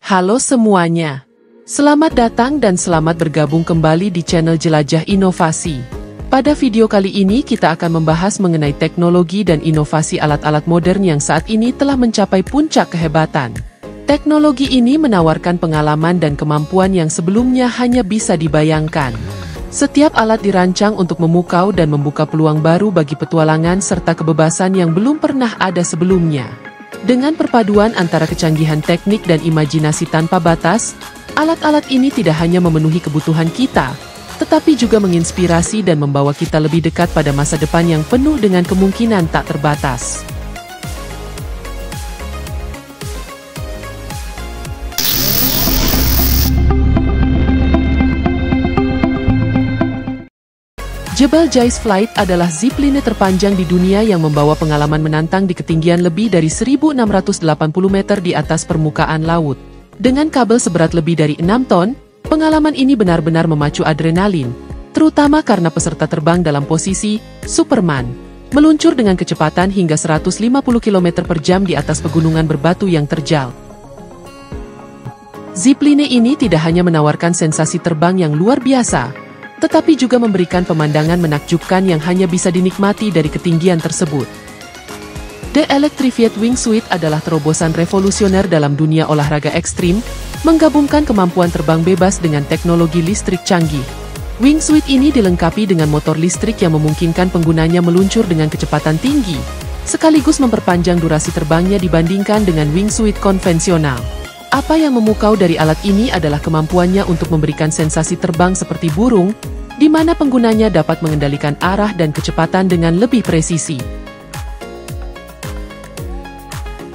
Halo semuanya. Selamat datang dan selamat bergabung kembali di channel Jelajah Inovasi. Pada video kali ini kita akan membahas mengenai teknologi dan inovasi alat-alat modern yang saat ini telah mencapai puncak kehebatan. Teknologi ini menawarkan pengalaman dan kemampuan yang sebelumnya hanya bisa dibayangkan. Setiap alat dirancang untuk memukau dan membuka peluang baru bagi petualangan serta kebebasan yang belum pernah ada sebelumnya. Dengan perpaduan antara kecanggihan teknik dan imajinasi tanpa batas, alat-alat ini tidak hanya memenuhi kebutuhan kita, tetapi juga menginspirasi dan membawa kita lebih dekat pada masa depan yang penuh dengan kemungkinan tak terbatas. Jebel Jais Flight adalah zipline terpanjang di dunia yang membawa pengalaman menantang di ketinggian lebih dari 1.680 meter di atas permukaan laut. Dengan kabel seberat lebih dari 6 ton, pengalaman ini benar-benar memacu adrenalin, terutama karena peserta terbang dalam posisi Superman, meluncur dengan kecepatan hingga 150 km per jam di atas pegunungan berbatu yang terjal. Zipline ini tidak hanya menawarkan sensasi terbang yang luar biasa, tetapi juga memberikan pemandangan menakjubkan yang hanya bisa dinikmati dari ketinggian tersebut. The Electrified Wingsuit adalah terobosan revolusioner dalam dunia olahraga ekstrim, menggabungkan kemampuan terbang bebas dengan teknologi listrik canggih. Wingsuit ini dilengkapi dengan motor listrik yang memungkinkan penggunanya meluncur dengan kecepatan tinggi, sekaligus memperpanjang durasi terbangnya dibandingkan dengan wingsuit konvensional. Apa yang memukau dari alat ini adalah kemampuannya untuk memberikan sensasi terbang seperti burung, di mana penggunanya dapat mengendalikan arah dan kecepatan dengan lebih presisi.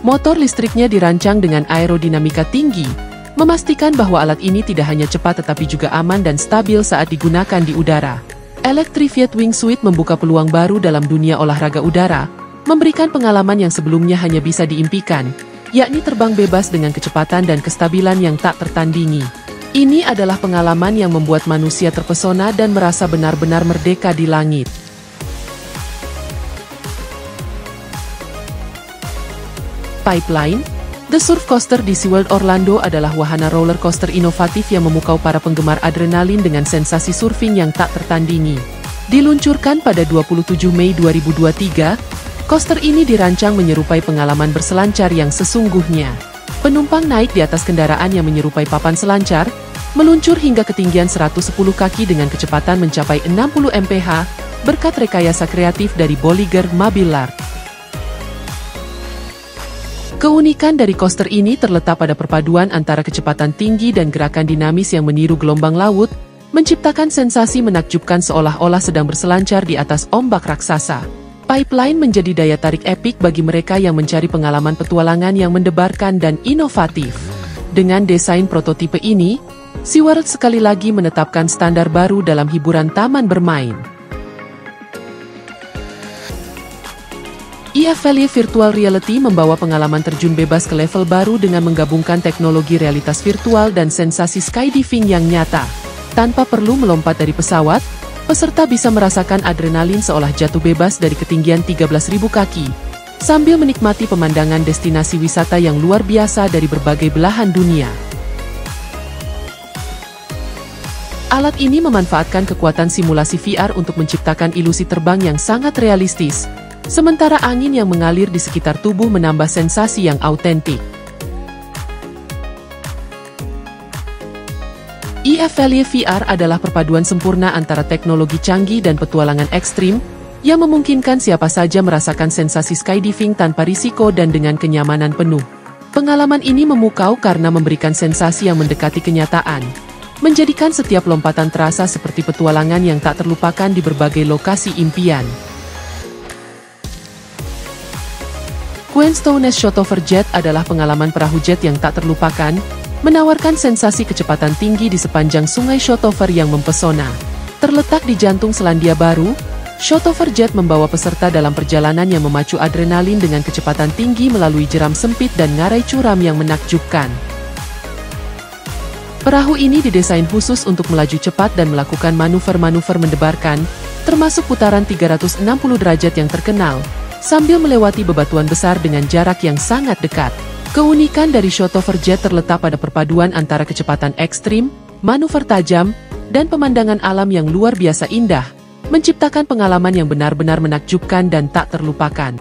Motor listriknya dirancang dengan aerodinamika tinggi, memastikan bahwa alat ini tidak hanya cepat tetapi juga aman dan stabil saat digunakan di udara. Electrified Wingsuit membuka peluang baru dalam dunia olahraga udara, memberikan pengalaman yang sebelumnya hanya bisa diimpikan, yakni terbang bebas dengan kecepatan dan kestabilan yang tak tertandingi. Ini adalah pengalaman yang membuat manusia terpesona dan merasa benar-benar merdeka di langit. Pipeline, The Surf Coaster di SeaWorld Orlando adalah wahana roller coaster inovatif yang memukau para penggemar adrenalin dengan sensasi surfing yang tak tertandingi. Diluncurkan pada 27 Mei 2023, coaster ini dirancang menyerupai pengalaman berselancar yang sesungguhnya. Penumpang naik di atas kendaraan yang menyerupai papan selancar, meluncur hingga ketinggian 110 kaki dengan kecepatan mencapai 60 mph, berkat rekayasa kreatif dari Bolliger Mobile. Keunikan dari coaster ini terletak pada perpaduan antara kecepatan tinggi dan gerakan dinamis yang meniru gelombang laut, menciptakan sensasi menakjubkan seolah-olah sedang berselancar di atas ombak raksasa. Pipeline menjadi daya tarik epik bagi mereka yang mencari pengalaman petualangan yang mendebarkan dan inovatif. Dengan desain prototipe ini, SeaWorld sekali lagi menetapkan standar baru dalam hiburan taman bermain. EA Valley Virtual Reality membawa pengalaman terjun bebas ke level baru dengan menggabungkan teknologi realitas virtual dan sensasi skydiving yang nyata. Tanpa perlu melompat dari pesawat, peserta bisa merasakan adrenalin seolah jatuh bebas dari ketinggian 13.000 kaki, sambil menikmati pemandangan destinasi wisata yang luar biasa dari berbagai belahan dunia. Alat ini memanfaatkan kekuatan simulasi VR untuk menciptakan ilusi terbang yang sangat realistis, sementara angin yang mengalir di sekitar tubuh menambah sensasi yang autentik. EA Valley VR adalah perpaduan sempurna antara teknologi canggih dan petualangan ekstrim, yang memungkinkan siapa saja merasakan sensasi skydiving tanpa risiko dan dengan kenyamanan penuh. Pengalaman ini memukau karena memberikan sensasi yang mendekati kenyataan, menjadikan setiap lompatan terasa seperti petualangan yang tak terlupakan di berbagai lokasi impian. Queenstones Shotover Jet adalah pengalaman perahu jet yang tak terlupakan, menawarkan sensasi kecepatan tinggi di sepanjang sungai Shotover yang mempesona. Terletak di jantung Selandia Baru, Shotover Jet membawa peserta dalam perjalanan yang memacu adrenalin dengan kecepatan tinggi melalui jeram sempit dan ngarai curam yang menakjubkan. Perahu ini didesain khusus untuk melaju cepat dan melakukan manuver-manuver mendebarkan, termasuk putaran 360 derajat yang terkenal, sambil melewati bebatuan besar dengan jarak yang sangat dekat. Keunikan dari Shotover Jet terletak pada perpaduan antara kecepatan ekstrim, manuver tajam, dan pemandangan alam yang luar biasa indah, menciptakan pengalaman yang benar-benar menakjubkan dan tak terlupakan.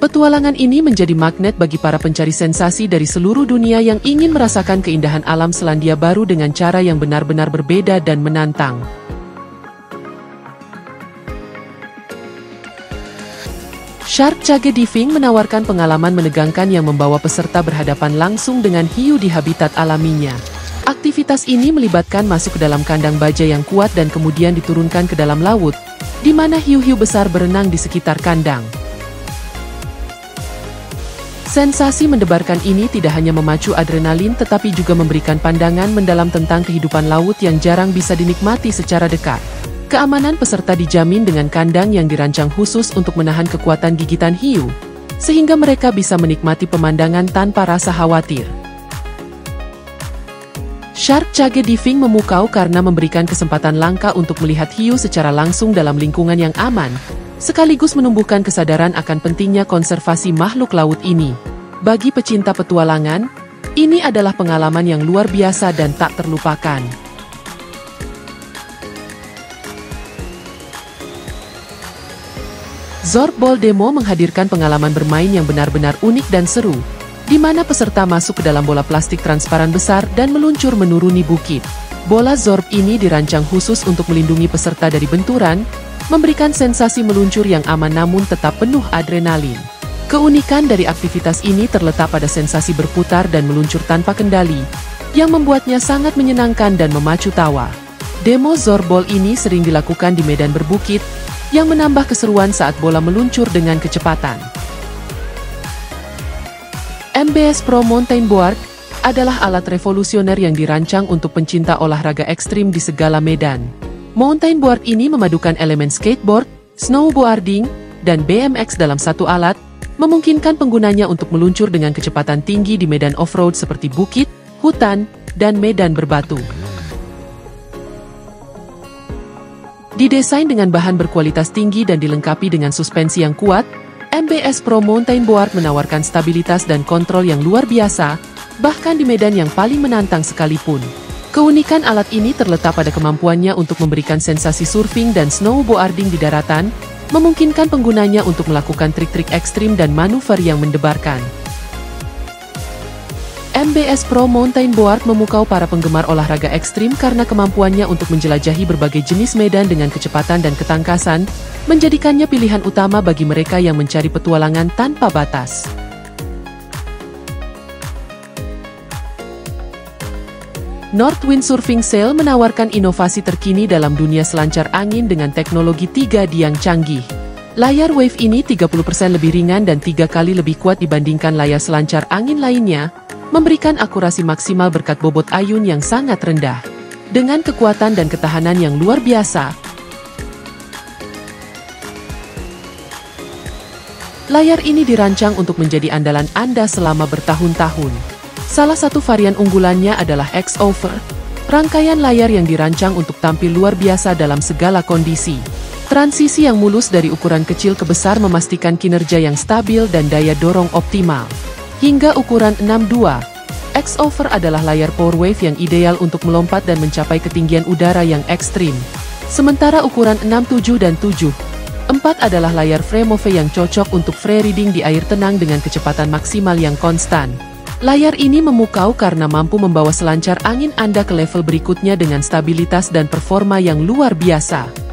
Petualangan ini menjadi magnet bagi para pencari sensasi dari seluruh dunia yang ingin merasakan keindahan alam Selandia Baru dengan cara yang benar-benar berbeda dan menantang. Shark Cage Diving menawarkan pengalaman menegangkan yang membawa peserta berhadapan langsung dengan hiu di habitat alaminya. Aktivitas ini melibatkan masuk ke dalam kandang baja yang kuat dan kemudian diturunkan ke dalam laut, di mana hiu-hiu besar berenang di sekitar kandang. Sensasi mendebarkan ini tidak hanya memacu adrenalin tetapi juga memberikan pandangan mendalam tentang kehidupan laut yang jarang bisa dinikmati secara dekat. Keamanan peserta dijamin dengan kandang yang dirancang khusus untuk menahan kekuatan gigitan hiu, sehingga mereka bisa menikmati pemandangan tanpa rasa khawatir. Shark Cage Diving memukau karena memberikan kesempatan langka untuk melihat hiu secara langsung dalam lingkungan yang aman, sekaligus menumbuhkan kesadaran akan pentingnya konservasi makhluk laut ini. Bagi pecinta petualangan, ini adalah pengalaman yang luar biasa dan tak terlupakan. Zorbball Demo menghadirkan pengalaman bermain yang benar-benar unik dan seru, di mana peserta masuk ke dalam bola plastik transparan besar dan meluncur menuruni bukit. Bola Zorb ini dirancang khusus untuk melindungi peserta dari benturan, memberikan sensasi meluncur yang aman namun tetap penuh adrenalin. Keunikan dari aktivitas ini terletak pada sensasi berputar dan meluncur tanpa kendali, yang membuatnya sangat menyenangkan dan memacu tawa. Demo Zorbball ini sering dilakukan di medan berbukit, yang menambah keseruan saat bola meluncur dengan kecepatan. MBS Pro Mountain Board adalah alat revolusioner yang dirancang untuk pencinta olahraga ekstrim di segala medan. Mountain board ini memadukan elemen skateboard, snowboarding, dan BMX dalam satu alat, memungkinkan penggunanya untuk meluncur dengan kecepatan tinggi di medan off-road seperti bukit, hutan, dan medan berbatu. Didesain dengan bahan berkualitas tinggi dan dilengkapi dengan suspensi yang kuat, MBS Pro Mountain Board menawarkan stabilitas dan kontrol yang luar biasa, bahkan di medan yang paling menantang sekalipun. Keunikan alat ini terletak pada kemampuannya untuk memberikan sensasi surfing dan snowboarding di daratan, memungkinkan penggunanya untuk melakukan trik-trik ekstrim dan manuver yang mendebarkan. MBS Pro Mountain Board memukau para penggemar olahraga ekstrim karena kemampuannya untuk menjelajahi berbagai jenis medan dengan kecepatan dan ketangkasan, menjadikannya pilihan utama bagi mereka yang mencari petualangan tanpa batas. North Wind Surfing Sail menawarkan inovasi terkini dalam dunia selancar angin dengan teknologi 3D yang canggih. Layar wave ini 30% lebih ringan dan 3 kali lebih kuat dibandingkan layar selancar angin lainnya, memberikan akurasi maksimal berkat bobot ayun yang sangat rendah. Dengan kekuatan dan ketahanan yang luar biasa, layar ini dirancang untuk menjadi andalan Anda selama bertahun-tahun. Salah satu varian unggulannya adalah X-Over, rangkaian layar yang dirancang untuk tampil luar biasa dalam segala kondisi. Transisi yang mulus dari ukuran kecil ke besar memastikan kinerja yang stabil dan daya dorong optimal. Hingga ukuran 6.2, X-Over adalah layar power wave yang ideal untuk melompat dan mencapai ketinggian udara yang ekstrim. Sementara ukuran 6.7 dan 7.4 adalah layar Freemove yang cocok untuk freeriding di air tenang dengan kecepatan maksimal yang konstan. Layar ini memukau karena mampu membawa selancar angin Anda ke level berikutnya dengan stabilitas dan performa yang luar biasa.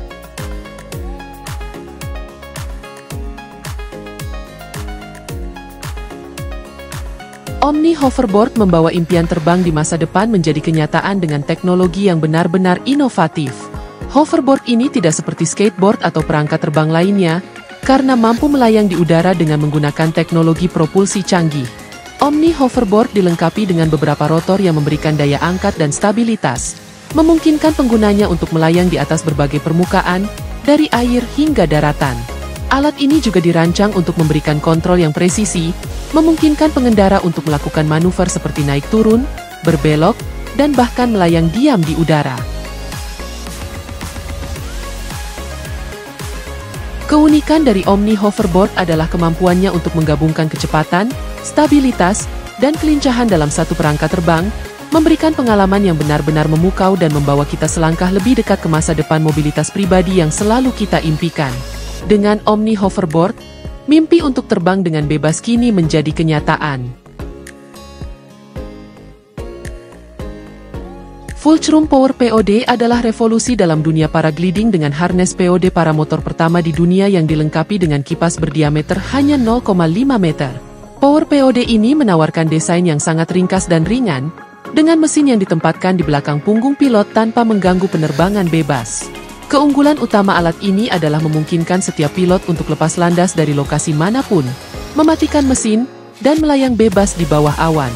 Omni Hoverboard membawa impian terbang di masa depan menjadi kenyataan dengan teknologi yang benar-benar inovatif. Hoverboard ini tidak seperti skateboard atau perangkat terbang lainnya, karena mampu melayang di udara dengan menggunakan teknologi propulsi canggih. Omni Hoverboard dilengkapi dengan beberapa rotor yang memberikan daya angkat dan stabilitas, memungkinkan penggunanya untuk melayang di atas berbagai permukaan, dari air hingga daratan. Alat ini juga dirancang untuk memberikan kontrol yang presisi, memungkinkan pengendara untuk melakukan manuver seperti naik turun, berbelok, dan bahkan melayang diam di udara. Keunikan dari Omni Hoverboard adalah kemampuannya untuk menggabungkan kecepatan, stabilitas, dan kelincahan dalam satu perangkat terbang, memberikan pengalaman yang benar-benar memukau dan membawa kita selangkah lebih dekat ke masa depan mobilitas pribadi yang selalu kita impikan. Dengan Omni Hoverboard, mimpi untuk terbang dengan bebas kini menjadi kenyataan. Fulcrum Power POD adalah revolusi dalam dunia paragliding dengan harness POD paramotor pertama di dunia yang dilengkapi dengan kipas berdiameter hanya 0,5 meter. Power POD ini menawarkan desain yang sangat ringkas dan ringan, dengan mesin yang ditempatkan di belakang punggung pilot tanpa mengganggu penerbangan bebas. Keunggulan utama alat ini adalah memungkinkan setiap pilot untuk lepas landas dari lokasi manapun, mematikan mesin, dan melayang bebas di bawah awan.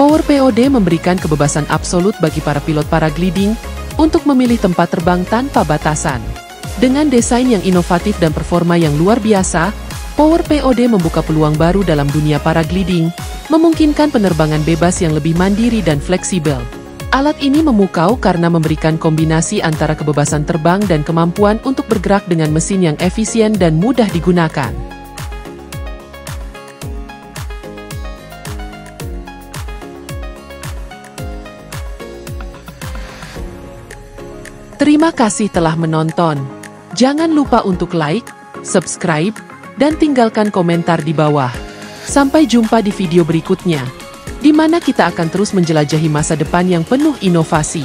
Power POD memberikan kebebasan absolut bagi para pilot paragliding untuk memilih tempat terbang tanpa batasan. Dengan desain yang inovatif dan performa yang luar biasa, Power POD membuka peluang baru dalam dunia paragliding, memungkinkan penerbangan bebas yang lebih mandiri dan fleksibel. Alat ini memukau karena memberikan kombinasi antara kebebasan terbang dan kemampuan untuk bergerak dengan mesin yang efisien dan mudah digunakan. Terima kasih telah menonton. Jangan lupa untuk like, subscribe, dan tinggalkan komentar di bawah. Sampai jumpa di video berikutnya, di mana kita akan terus menjelajahi masa depan yang penuh inovasi.